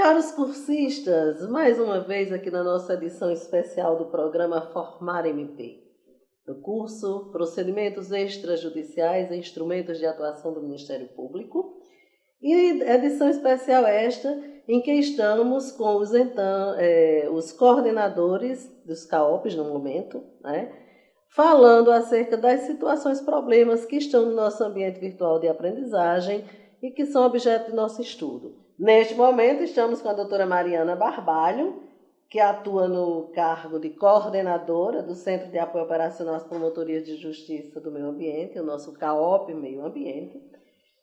Caros cursistas, mais uma vez aqui na nossa edição especial do programa Formar MP, do curso Procedimentos Extrajudiciais e Instrumentos de Atuação do Ministério Público, e edição especial esta em que estamos com os coordenadores dos CAOPs no momento, né, falando acerca das situações, problemas que estão no nosso ambiente virtual de aprendizagem e que são objeto do nosso estudo. Neste momento, estamos com a doutora Mariana Barbalho, que atua no cargo de coordenadora do Centro de Apoio Operacional às Promotorias de Justiça do Meio Ambiente, o nosso CAOP Meio Ambiente.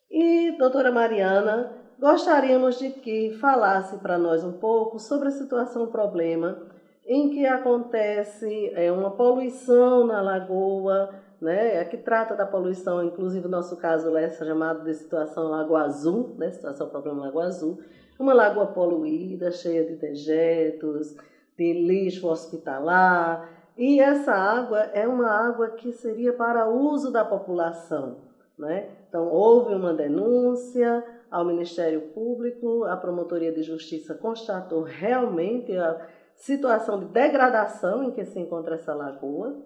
E, doutora Mariana, gostaríamos de que falasse para nós um pouco sobre a situação, o problema em que acontece uma poluição na lagoa, né, que trata da poluição, inclusive no nosso caso é chamado de situação Lagoa Azul, né, situação problema Lagoa Azul, uma lagoa poluída, cheia de dejetos, de lixo hospitalar, e essa água é uma água que seria para uso da população, né? Então houve uma denúncia ao Ministério Público, a Promotoria de Justiça constatou realmente a situação de degradação em que se encontra essa lagoa.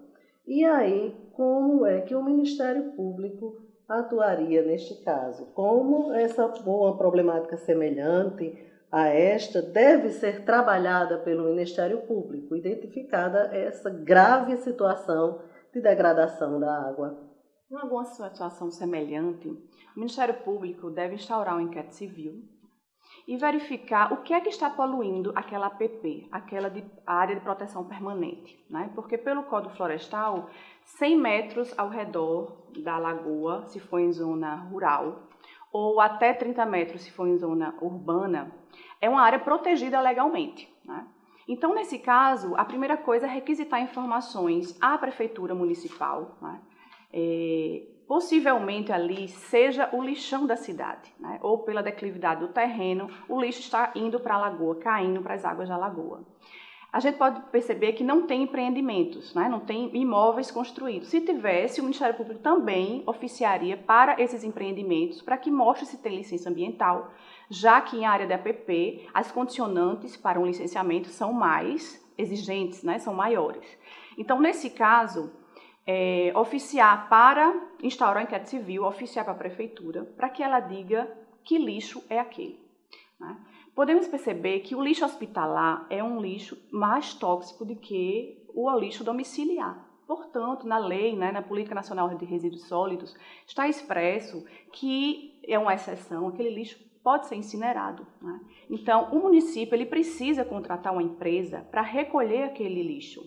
E aí, como é que o Ministério Público atuaria neste caso? Como essa boa problemática semelhante a esta deve ser trabalhada pelo Ministério Público, identificada essa grave situação de degradação da água? Em alguma situação semelhante, o Ministério Público deve instaurar um inquérito civil e verificar o que é que está poluindo aquela APP, aquela área de proteção permanente, né? Porque pelo Código Florestal, 100 metros ao redor da lagoa, se for em zona rural, ou até 30 metros se for em zona urbana, é uma área protegida legalmente, né? Então, nesse caso, a primeira coisa é requisitar informações à Prefeitura Municipal, né? Possivelmente ali seja o lixão da cidade, né? Ou pela declividade do terreno, o lixo está indo para a lagoa, caindo para as águas da lagoa. A gente pode perceber que não tem empreendimentos, né? Não tem imóveis construídos. Se tivesse, o Ministério Público também oficiaria para esses empreendimentos, para que mostre se tem licença ambiental, já que em área de APP, as condicionantes para um licenciamento são mais exigentes, né? São maiores. Então, nesse caso, oficiar para instaurar um inquérito civil, oficiar para a prefeitura, para que ela diga que lixo é aquele, né? Podemos perceber que o lixo hospitalar é um lixo mais tóxico do que o lixo domiciliar. Portanto, na lei, né, na Política Nacional de Resíduos Sólidos, está expresso que é uma exceção, aquele lixo pode ser incinerado, né? Então, o município ele precisa contratar uma empresa para recolher aquele lixo.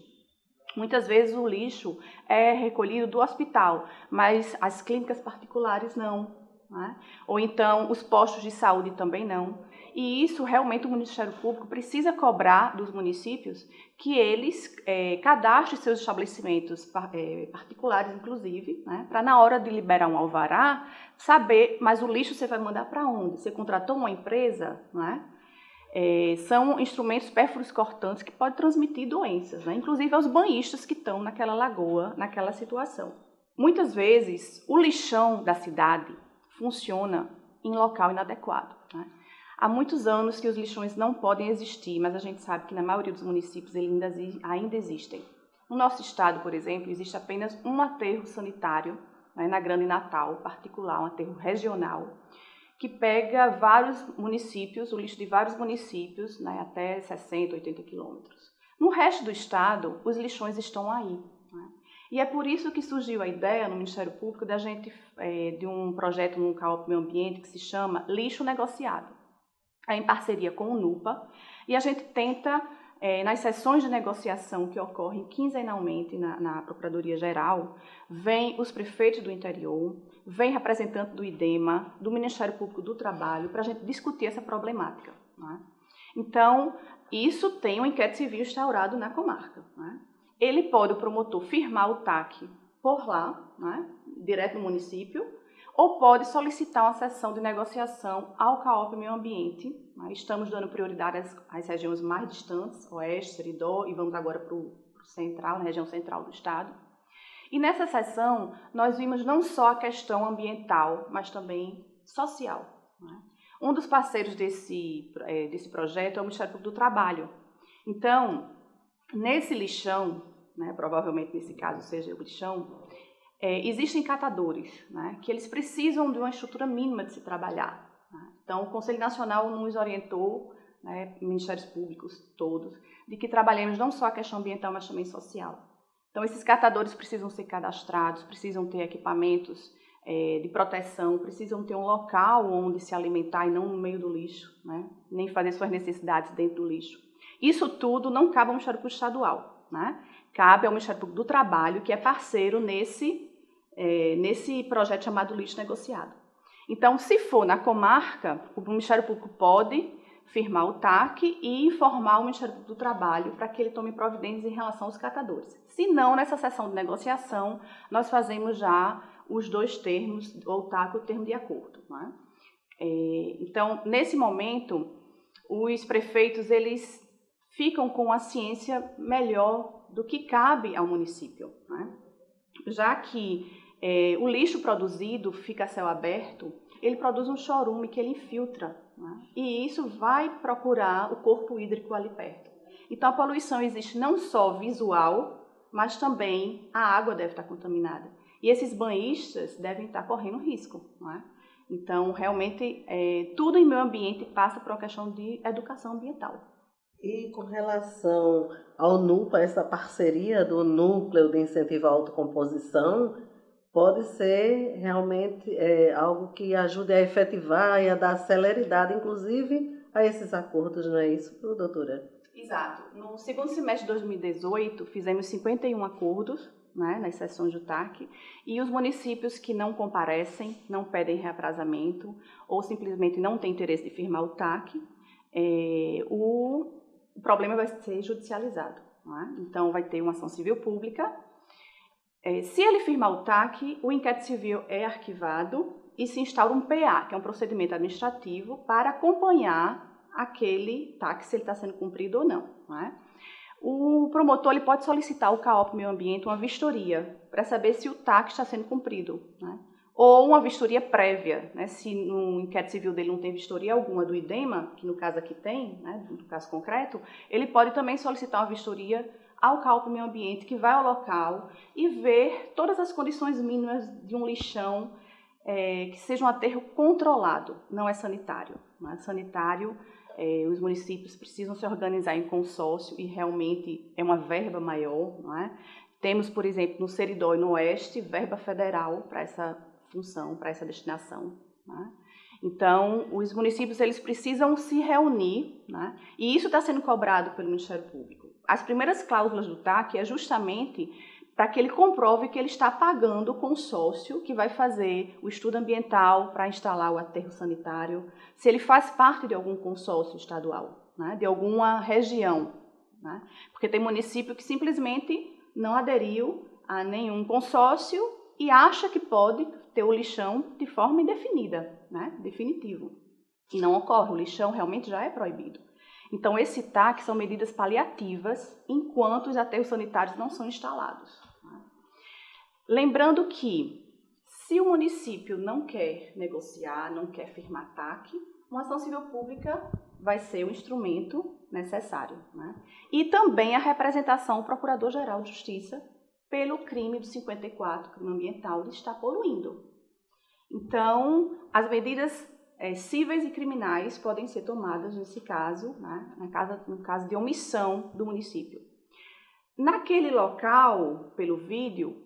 Muitas vezes o lixo é recolhido do hospital, mas as clínicas particulares não, né? Ou então os postos de saúde também não. E isso realmente o Ministério Público precisa cobrar dos municípios que eles cadastrem seus estabelecimentos particulares, inclusive, né? Para na hora de liberar um alvará, saber, mas o lixo você vai mandar para onde? Você contratou uma empresa, né? São instrumentos pérfuros cortantes que podem transmitir doenças, né? Inclusive aos banhistas que estão naquela lagoa, naquela situação. Muitas vezes, o lixão da cidade funciona em local inadequado, né? Há muitos anos que os lixões não podem existir, mas a gente sabe que na maioria dos municípios eles ainda existem. No nosso estado, por exemplo, existe apenas um aterro sanitário, né, na Grande Natal, particular, um aterro regional, que pega vários municípios, o lixo de vários municípios, né, até 60, 80 quilômetros. No resto do estado, os lixões estão aí, né? E é por isso que surgiu a ideia no Ministério Público da gente, de um projeto no CAOP Meio Ambiente que se chama Lixo Negociado. É em parceria com o NUPA, e a gente tenta, nas sessões de negociação que ocorrem quinzenalmente na Procuradoria-Geral, vem os prefeitos do interior, vem representante do IDEMA, do Ministério Público do Trabalho, para a gente discutir essa problemática, né? Então, isso tem um inquérito civil instaurado na comarca, né? Ele pode, o promotor, firmar o TAC por lá, né, direto no município, ou pode solicitar uma sessão de negociação ao CAOP Meio Ambiente, né? Estamos dando prioridade às regiões mais distantes, Oeste, Seridó, e vamos agora para o central, na região central do estado. E nessa sessão, nós vimos não só a questão ambiental, mas também social, né? Um dos parceiros desse projeto é o Ministério Público do Trabalho. Então, nesse lixão, né, provavelmente nesse caso seja o lixão, existem catadores, né, que eles precisam de uma estrutura mínima de se trabalhar. Né? Então, o Conselho Nacional nos orientou, né, ministérios públicos todos, de que trabalhemos não só a questão ambiental, mas também social. Então, esses catadores precisam ser cadastrados, precisam ter equipamentos de proteção, precisam ter um local onde se alimentar e não no meio do lixo, né? Nem fazer suas necessidades dentro do lixo. Isso tudo não cabe ao Ministério Público Estadual, né? Cabe ao Ministério Público do Trabalho, que é parceiro nesse projeto chamado Lixo Negociado. Então, se for na comarca, o Ministério Público pode firmar o TAC e informar o Ministério Público do Trabalho para que ele tome providências em relação aos catadores. Se não, nessa sessão de negociação, nós fazemos já os dois termos, ou TAC, o termo de acordo. Né? Então, nesse momento, os prefeitos eles ficam com a ciência melhor do que cabe ao município. Né? Já que o lixo produzido fica a céu aberto, ele produz um chorume que ele infiltra, né? E isso vai procurar o corpo hídrico ali perto. Então, a poluição existe não só visual, mas também a água deve estar contaminada. E esses banhistas devem estar correndo risco. Não é? Então, realmente, tudo em meio ambiente passa por uma questão de educação ambiental. E com relação ao NUPA, essa parceria do Núcleo de Incentivo à Autocomposição, pode ser realmente algo que ajude a efetivar e a dar celeridade, inclusive, a esses acordos, não é isso, doutora? Exato. No segundo semestre de 2018, fizemos 51 acordos, né, nas sessões do TAC, e os municípios que não comparecem, não pedem reaprazamento ou simplesmente não têm interesse de firmar o TAC, o problema vai ser judicializado. Né? Então, vai ter uma ação civil pública. Se ele firmar o TAC, o inquérito civil é arquivado e se instaura um PA, que é um procedimento administrativo, para acompanhar aquele TAC, se ele está sendo cumprido ou não. Né? O promotor ele pode solicitar ao CAOP Meio Ambiente uma vistoria para saber se o TAC está sendo cumprido, né? Ou uma vistoria prévia, né? Se no inquérito civil dele não tem vistoria alguma do IDEMA, que no caso aqui tem, né? No caso concreto, ele pode também solicitar uma vistoria ao CAOP Meio Ambiente, que vai ao local e ver todas as condições mínimas de um lixão que seja um aterro controlado, não é sanitário. Não é sanitário. Os municípios precisam se organizar em consórcio e realmente é uma verba maior. Não é? Temos, por exemplo, no Seridó e no Oeste, verba federal para essa função, para essa destinação. Não é? Então, os municípios eles precisam se reunir, né? E isso está sendo cobrado pelo Ministério Público. As primeiras cláusulas do TAC é justamente para que ele comprove que ele está pagando o consórcio que vai fazer o estudo ambiental para instalar o aterro sanitário, se ele faz parte de algum consórcio estadual, né, de alguma região. Né, porque tem município que simplesmente não aderiu a nenhum consórcio e acha que pode ter o lixão de forma indefinida, né, definitivo. E não ocorre, o lixão realmente já é proibido. Então, esse TAC são medidas paliativas enquanto os aterros sanitários não são instalados. Lembrando que, se o município não quer negociar, não quer firmar TAC, uma ação civil pública vai ser o instrumento necessário. Né? E também a representação ao Procurador-Geral de Justiça pelo crime do 54, crime ambiental, de estar poluindo. Então, as medidas cíveis e criminais podem ser tomadas nesse caso, né, no caso de omissão do município. Naquele local, pelo vídeo,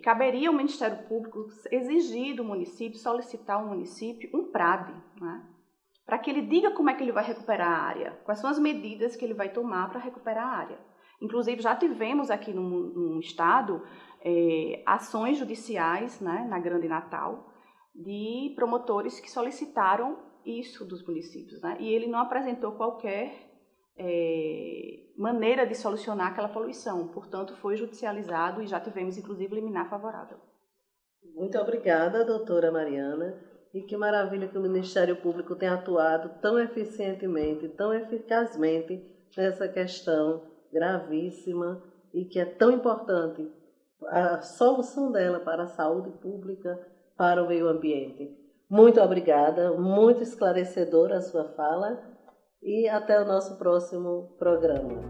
caberia ao Ministério Público exigir do município, solicitar ao município um PRAD, né, para que ele diga como é que ele vai recuperar a área, quais são as medidas que ele vai tomar para recuperar a área. Inclusive, já tivemos aqui no estado ações judiciais, né, na Grande Natal, de promotores que solicitaram isso dos municípios, né? E ele não apresentou qualquer maneira de solucionar aquela poluição, portanto foi judicializado e já tivemos inclusive liminar favorável. Muito obrigada, doutora Mariana, e que maravilha que o Ministério Público tenha atuado tão eficientemente, tão eficazmente nessa questão gravíssima e que é tão importante a solução dela para a saúde pública, para o meio ambiente. Muito obrigada, muito esclarecedora a sua fala e até o nosso próximo programa.